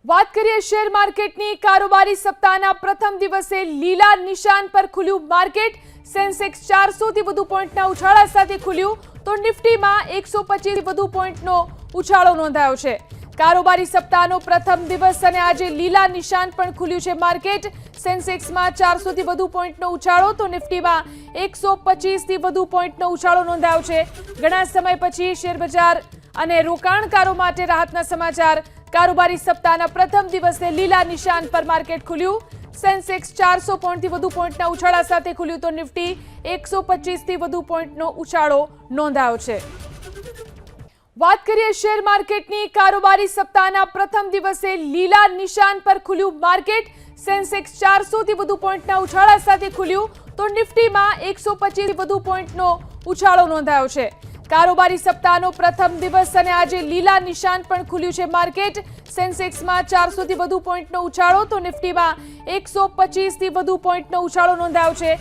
વાત કરીએ શેર માર્કેટની કારોબારી સપ્તાહના પ્રથમ દિવસે લીલા નિશાન પર ખુલ્યું માર્કેટ। સેન્સેક્સ 400 થી વધુ પોઈન્ટના ઉછાળા સાથે ખુલ્યું તો નિફ્ટીમાં 125 થી વધુ પોઈન્ટનો ઉછાળો નોંધાયો છે। કારોબારી સપ્તાહનો પ્રથમ દિવસ અને આજે લીલા નિશાન પણ ખુલ્યું છે માર્કેટ। સેન્સેક્સમાં 400 થી વધુ પોઈન્ટનો ઉછાળો તો નિફ્ટીમાં 125 થી વધુ પોઈન્ટનો ઉછાળો નોંધાયો છે। ઘણા સમય પછી શેર બજાર અને રોકાણકારો માટે રાહતના સમાચાર। કારોબારી સપ્તાહના પ્રથમ દિવસે લીલા નિશાન પર માર્કેટ ખુલ્યું। સેન્સેક્સ 400 પોઈન્ટથી વધુ પોઈન્ટના ઉછાળા સાથે ખુલ્યું તો નિફ્ટી 125 થી વધુ પોઈન્ટનો ઉછાળો નોંધાયો છે। વાત કરીએ શેર માર્કેટની કારોબારી સપ્તાહના પ્રથમ દિવસે લીલા નિશાન પર ખુલ્યું માર્કેટ। સેન્સેક્સ 400 થી વધુ પોઈન્ટના ઉછાળા સાથે ખુલ્યું તો નિફ્ટીમાં 125 થી વધુ પોઈન્ટનો ઉછાળો નોંધાયો છે। કારોબારી સપ્તાહનો પ્રથમ દિવસ અને આજે લીલા નિશાન પણ ખુલ્યું છે માર્કેટ। સેન્સેક્સમાં 400 થી વધુ પોઈન્ટનો ઉછાળો તો નિફ્ટીમાં 125 થી વધુ પોઈન્ટનો ઉછાળો નોંધાયો છે।